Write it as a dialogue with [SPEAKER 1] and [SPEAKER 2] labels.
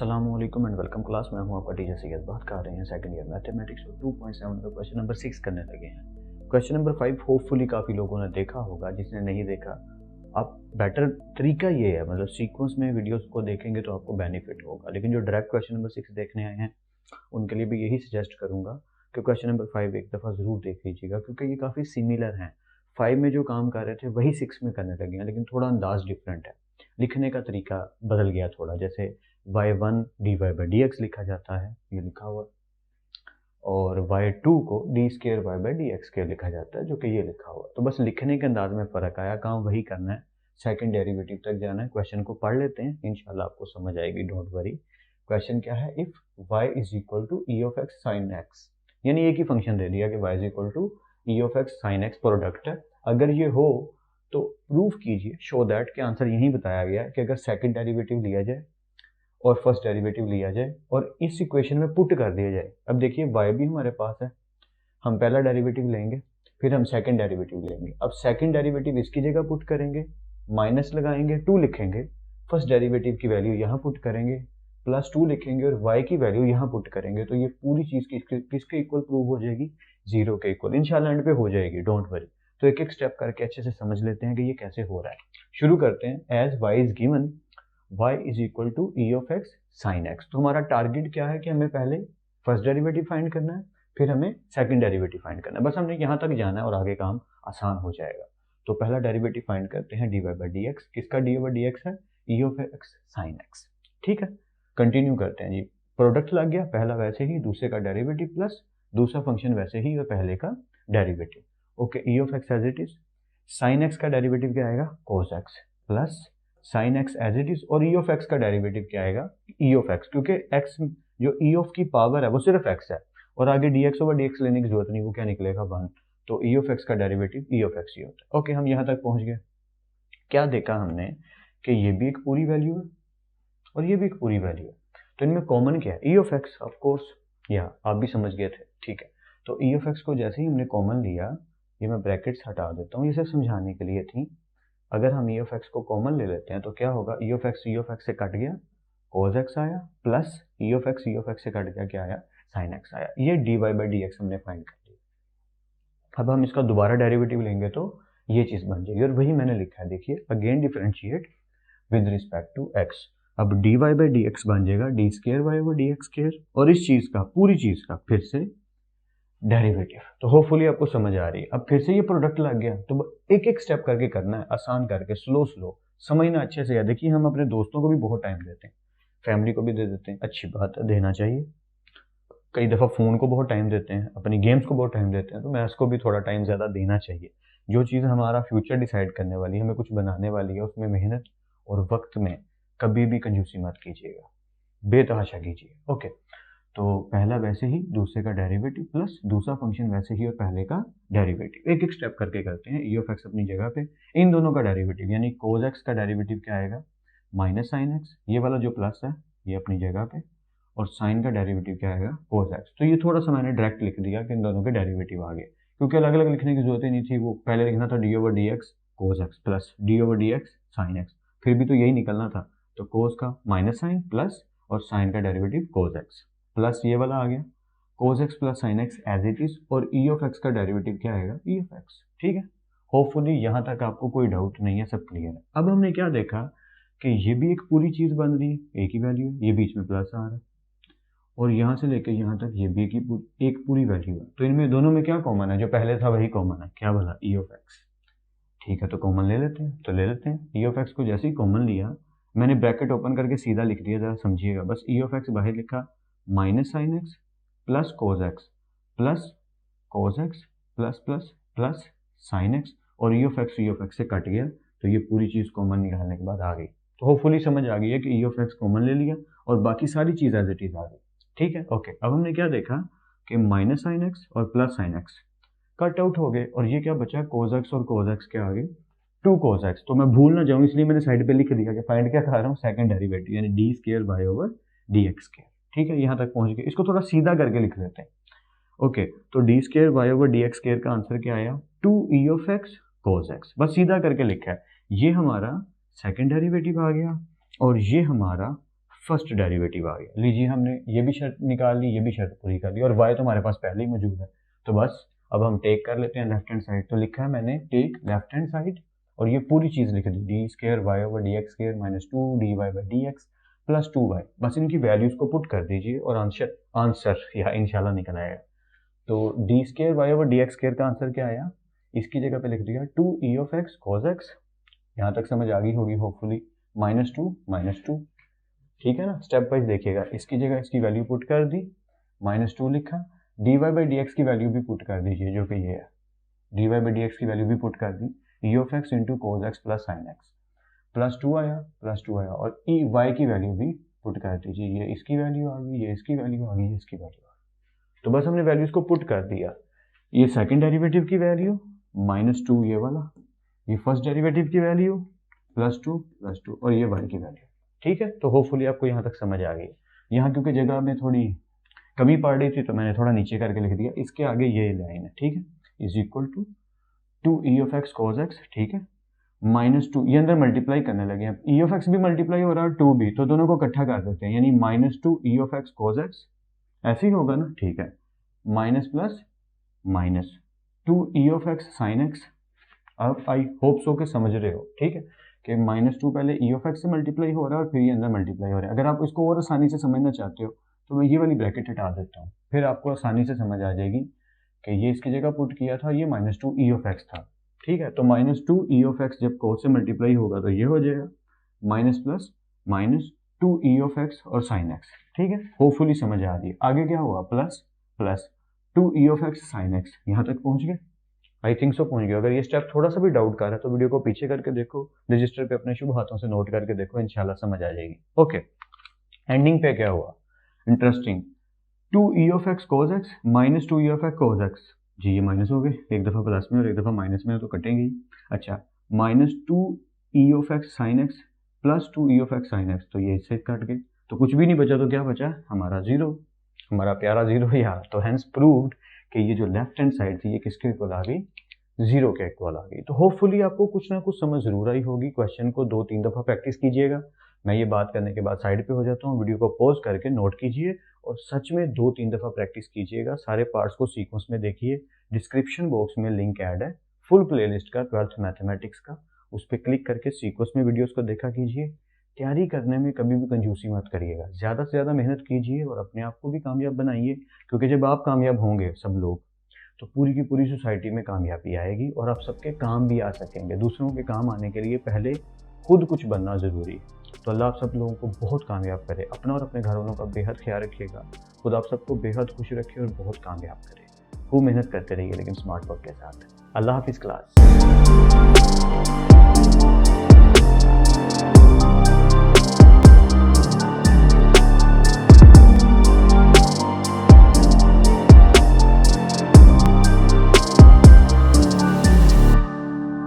[SPEAKER 1] अस्सलामुअलैकुम and welcome class. मैं हूं आपका टीचर सैयद। बात कर रहे हैं सेकंड ईयर मैथमेटिक्स 2.7 का क्वेश्चन नंबर 6 करने लगे हैं। क्वेश्चन नंबर 5 होपफुली काफ़ी लोगों ने देखा होगा, जिसने नहीं देखा आप बेटर तरीका ये है, मतलब सीक्वेंस में वीडियोस को देखेंगे तो आपको बेनिफिट होगा। लेकिन जो डायरेक्ट क्वेश्चन नंबर 6 देखने आए हैं उनके लिए भी यही सजेस्ट करूंगा कि क्वेश्चन नंबर 5 एक दफ़ा ज़रूर देख लीजिएगा, क्योंकि ये काफ़ी सिमिलर हैं। 5 में जो काम कर रहे थे वही 6 में करने लगे हैं, लेकिन थोड़ा अंदाज डिफरेंट है, लिखने का तरीका बदल गया थोड़ा। जैसे y1 dy बाई dx लिखा जाता है, ये लिखा हुआ, और y2 को d square y by d x square लिखा जाता है, जो कि ये लिखा हुआ। तो बस लिखने के अंदाज में फ़र्क आया, काम वही करना है, सेकंड डेरिवेटिव तक जाना है। क्वेश्चन को पढ़ लेते हैं, इंशाल्लाह आपको समझ आएगी, डोंट वरी। क्वेश्चन क्या है, if y is equal to e of x sine x, यानी एक ही फंक्शन दे दिया कि y is equal to e of x sine x product है। अगर ये हो तो प्रूफ कीजिए, शो दैट के आंसर यही बताया गया है कि अगर सेकंड डेरिवेटिव लिया जाए और फर्स्ट डेरिवेटिव लिया जाए और इस इक्वेशन में पुट कर दिया जाए। अब देखिए y भी हमारे पास है, हम पहला डेरिवेटिव लेंगे, फिर हम सेकंड डेरिवेटिव लेंगे। अब सेकंड डेरिवेटिव इसकी जगह पुट करेंगे, माइनस लगाएंगे, 2 लिखेंगे, फर्स्ट डेरिवेटिव की वैल्यू यहाँ पुट करेंगे, प्लस 2 लिखेंगे और y की वैल्यू यहाँ पुट करेंगे। तो ये पूरी चीज़ किसके इक्वल प्रूव हो जाएगी, 0 के इक्वल। इंशाल्लाह एंड पे हो जाएगी, डोंट वरी। तो एक एक स्टेप करके अच्छे से समझ लेते हैं कि ये कैसे हो रहा है। शुरू करते हैं। As y is given y is equal to e of x sine x. तो हमारा टारगेट क्या है कि हमें पहले फर्स्ट डेरिवेटिव फाइंड करना है, फिर हमें सेकंड डेरिवेटिव फाइंड करना है। बस हमने यहाँ तक जाना है और आगे काम आसान हो जाएगा। तो पहला डेरिवेटिव फाइंड करते हैं, d y by d x. किसका डी ओवर डी एक्स है, e of x sine x. ठीक है, कंटिन्यू करते हैं जी। प्रोडक्ट लग गया, पहला वैसे ही, दूसरे का डेरिवेटिव प्लस दूसरा फंक्शन वैसे ही और पहले का derivative. Okay, e of x as it is, sine x का डेरिवेटिव क्या आएगा, cos x, plus sine x as it is, और ई ऑफ एक्स का डेरिवेटिव क्या आएगा, ई ऑफ एक्स, क्योंकि एक्स जो ई ऑफ की पावर है वो सिर्फ एक्स है और आगे D x over d x लेने की जरूरत नहीं, वो क्या निकलेगा, 1। तो ई ऑफ एक्स का डेरिवेटिव ई ऑफ एक्स ही होता है। ओके, हम यहाँ तक पहुँच गए। क्या देखा हमने कि ये भी एक पूरी वैल्यू है और ये भी एक पूरी वैल्यू है, तो इनमें कॉमन क्या है, e of x of course, या आप भी समझ गए थे। ठीक है, तो ई ऑफ एक्स को जैसे ही हमने कॉमन लिया, ये मैं ब्रैकेट्स हटा देता हूँ, ये सिर्फ समझाने के लिए थी। अगर हम ई ऑफ एक्स को कॉमन ले लेते हैं तो क्या होगा, ई ऑफ एक्स से कट गया, कोस एक्स आया, प्लस ई ऑफ एक्स से कट गया, क्या आया, साइन एक्स आया। ये d y by d x हमने फाइंड कर लिया। अब हम इसका दोबारा डेरिवेटिव लेंगे तो ये चीज़ बन जाएगी, और वही मैंने लिखा है, देखिए, again differentiate with respect to x. अब d y by d x बन जाएगा d square y over d x square, और इस चीज़ का, पूरी चीज़ का फिर से डेरिवेटिव। तो होपफुली आपको समझ आ रही है। अब फिर से ये प्रोडक्ट लग गया, तो एक एक स्टेप करके करना है, आसान करके, स्लो स्लो समझना अच्छे से। देखिए, हम अपने दोस्तों को भी बहुत टाइम देते हैं, फैमिली को भी दे देते हैं, अच्छी बात है, देना चाहिए। कई दफ़ा फ़ोन को बहुत टाइम देते हैं, अपनी गेम्स को बहुत टाइम देते हैं, तो मैथ्स को भी थोड़ा टाइम ज़्यादा देना चाहिए। जो चीज़ हमारा फ्यूचर डिसाइड करने वाली है, हमें कुछ बनाने वाली है, उसमें मेहनत और वक्त में कभी भी कंजूसी मत कीजिएगा, बेतहाशा कीजिए। ओके, तो पहला वैसे ही, दूसरे का डेरिवेटिव प्लस दूसरा फंक्शन वैसे ही और पहले का डेरिवेटिव। एक एक स्टेप करके करते हैं। ई ऑफ एक्स अपनी जगह पे, इन दोनों का डेरिवेटिव यानी कोस एक्स का डेरिवेटिव क्या आएगा, माइनस साइन एक्स, ये वाला जो प्लस है ये अपनी जगह पे, और साइन का डेरिवेटिव क्या आएगा, कोस एक्स। तो ये थोड़ा सा मैंने डायरेक्ट लिख दिया कि इन दोनों के डेरिवेटिव आ गए, क्योंकि अलग अलग लिखने की जरूरत ही नहीं थी। वो पहले लिखना था d over d x cos x plus d over d x sine x, फिर भी तो यही निकलना था। तो कोस का माइनस साइन प्लस और साइन का डेरिवेटिव कोस एक्स, प्लस ये वाला आ गया cos x plus sine x as it is, और e ऑफ x का डेरिवेटिव क्या आएगा, e ऑफ x। ठीक है, होपफुली यहाँ तक आपको कोई डाउट नहीं है, सब क्लियर है। अब हमने क्या देखा कि ये भी एक पूरी चीज़ बन रही है, एक ही वैल्यू है, ये बीच में प्लस आ रहा है, और यहाँ से लेकर यहाँ तक ये भी एक पूरी वैल्यू है। तो इनमें दोनों में क्या कॉमन है, जो पहले था वही कॉमन है, क्या बोला, e ऑफ x। ठीक है, तो कॉमन ले लेते हैं, तो ले लेते हैं। e ऑफ x को जैसे ही कॉमन लिया, मैंने ब्रैकेट ओपन करके सीधा लिख दिया, जरा समझिएगा बस। e ऑफ x बाहर लिखा, minus sign x plus cos x plus cos x plus plus plus sine x, और ई ऑफ एक्स से कट गया, तो ये पूरी चीज़ कॉमन निकालने के बाद आ गई। तो होपफुली समझ आ गई है कि ई ऑफ एक्स कॉमन ले लिया और बाकी सारी चीज़ एज इट इज आ गई। ठीक है, ओके। अब हमने क्या देखा कि माइनस साइन एक्स और plus sine x cut out हो गए, और ये क्या बचा, कोस एक्स और कोस एक्स के आगे 2 कोस एक्स। तो मैं भूल ना जाऊँ इसलिए मैंने साइड पे लिख दिया कि फाइंड क्या कर रहा हूँ, सेकंड डेरिवेटिव, यानी d square y over d x square. ठीक है, यहाँ तक पहुँच गए। इसको थोड़ा सीधा करके लिख लेते हैं। ओके, तो d square y over d x square का आंसर क्या आया, 2 e of x cos x. बस सीधा करके लिखा है। ये हमारा सेकंड डेरिवेटिव आ गया और ये हमारा फर्स्ट डेरिवेटिव आ गया। लीजिए हमने ये भी शर्त निकाल ली, ये भी शर्त पूरी कर ली और y तो हमारे पास पहले ही मौजूद है। तो बस अब हम टेक कर लेते हैं लेफ्ट हैंड साइड। तो लिखा है मैंने टेक लेफ्ट हैंड साइड और ये पूरी चीज़ लिख दी, d square y over d x square minus 2 dy by d x plus 2y। बस इनकी वैल्यूज़ को पुट कर दीजिए और आंसर यहाँ इंशाल्लाह निकल आएगा। तो d square y over d x square का आंसर क्या आया, इसकी जगह पे लिख दिया 2e of x cos x. यहाँ तक समझ आ गई होगी होपफुली, -2 ठीक है ना। स्टेप वाइज देखिएगा, इसकी जगह इसकी वैल्यू पुट कर दी, -2 लिखा, dy बाई डी एक्स की वैल्यू भी पुट कर दीजिए जो कि ये है, dy बाई डी एक्स की वैल्यू भी पुट कर दी, e of x into cos x plus sine x plus 2 आया और ई वाई की वैल्यू भी पुट कर दीजिए, ये इसकी वैल्यू आ गई, ये इसकी वैल्यू आ गई, ये इसकी वैल्यू आ गई। तो बस हमने वैल्यूज को पुट कर दिया, ये सेकंड डेरिवेटिव की वैल्यू -2 ये वाला, ये फर्स्ट डेरिवेटिव की वैल्यू +2 और ये y की वैल्यू। ठीक है, तो होपफुली आपको यहाँ तक समझ आ गई। यहाँ क्योंकि जगह में थोड़ी कमी पड़ रही थी तो मैंने थोड़ा नीचे करके लिख दिया, इसके आगे ये लाइन है, ठीक है, is equal to 2e of x cos x, ठीक है, -2 ये अंदर मल्टीप्लाई करने लगे हैं, e ऑफ एक्स भी मल्टीप्लाई हो रहा है 2 भी, तो दोनों को इकट्ठा कर देते हैं, यानी -2e of x cos x, ऐसे ही होगा ना, ठीक है, minus plus minus 2e of x sine x. अब आई होप सो के समझ रहे हो, ठीक है, कि -2 पहले e ऑफ एक्स से मल्टीप्लाई हो रहा है और फिर ये अंदर मल्टीप्लाई हो रहा है। अगर आप इसको और आसानी से समझना चाहते हो तो मैं ये वाली ब्रैकेट हटा देता हूँ, फिर आपको आसानी से समझ आ जाएगी कि ये इसकी जगह पुट किया था, ये -2e ऑफ एक्स था, ठीक है। तो -2e ऑफ एक्स जब कोस से मल्टीप्लाई होगा तो ये हो जाएगा minus plus minus 2e of x और साइन एक्स, ठीक है, होपफुली समझ आ रही है। आगे क्या हुआ, plus plus 2e of x sine x, यहाँ तक पहुँच गए, आई थिंक सो पहुंच गया। अगर ये स्टेप थोड़ा सा भी डाउट कर रहा है तो वीडियो को पीछे करके देखो, रजिस्टर पे अपने शुभ हाथों से नोट करके देखो, इंशाल्लाह समझ आ जाएगी। ओके, एंडिंग पे क्या हुआ, interesting, 2e of x cos x minus 2e of x cos x, जी ये माइनस हो गए, एक दफ़ा प्लस में और एक दफ़ा माइनस में, तो कटेंगे ही। अच्छा, -2e of x sine x plus 2e of x sine x, तो ये इससे कट गए, तो कुछ भी नहीं बचा, तो क्या बचा, हमारा जीरो, हमारा प्यारा जीरो यार। तो हैंस प्रूव्ड कि ये जो लेफ्ट हैंड साइड थी ये किसके इक्वल आ गई, जीरो के इक्वल आ गई। तो होपफुली आपको कुछ ना कुछ समझ जरूर आई होगी। क्वेश्चन को 2-3 दफ़ा प्रैक्टिस कीजिएगा। मैं ये बात करने के बाद साइड पे हो जाता हूँ, वीडियो को पॉज करके नोट कीजिए और सच में 2-3 दफ़ा प्रैक्टिस कीजिएगा। सारे पार्ट्स को सीक्वेंस में देखिए, डिस्क्रिप्शन बॉक्स में लिंक ऐड है फुल प्लेलिस्ट का 12th मैथमेटिक्स का, उस पर क्लिक करके सीक्वेंस में वीडियोज़ को देखा कीजिए। तैयारी करने में कभी भी कंजूसी मत करिएगा, ज़्यादा से ज़्यादा मेहनत कीजिए और अपने आप को भी कामयाब बनाइए, क्योंकि जब आप कामयाब होंगे सब लोग तो पूरी की पूरी सोसाइटी में कामयाबी आएगी और आप सबके काम भी आ सकेंगे। दूसरों के काम आने के लिए पहले खुद कुछ बनना ज़रूरी है। तो अल्लाह आप सब लोगों को बहुत कामयाब करे, अपना और अपने घर वालों का बेहद ख्याल रखिएगा, खुद आप सबको बेहद खुश रखे और बहुत कामयाब करे। खूब मेहनत करते रहिए लेकिन स्मार्ट वर्क के साथ। अल्लाह हाफिज़ क्लास।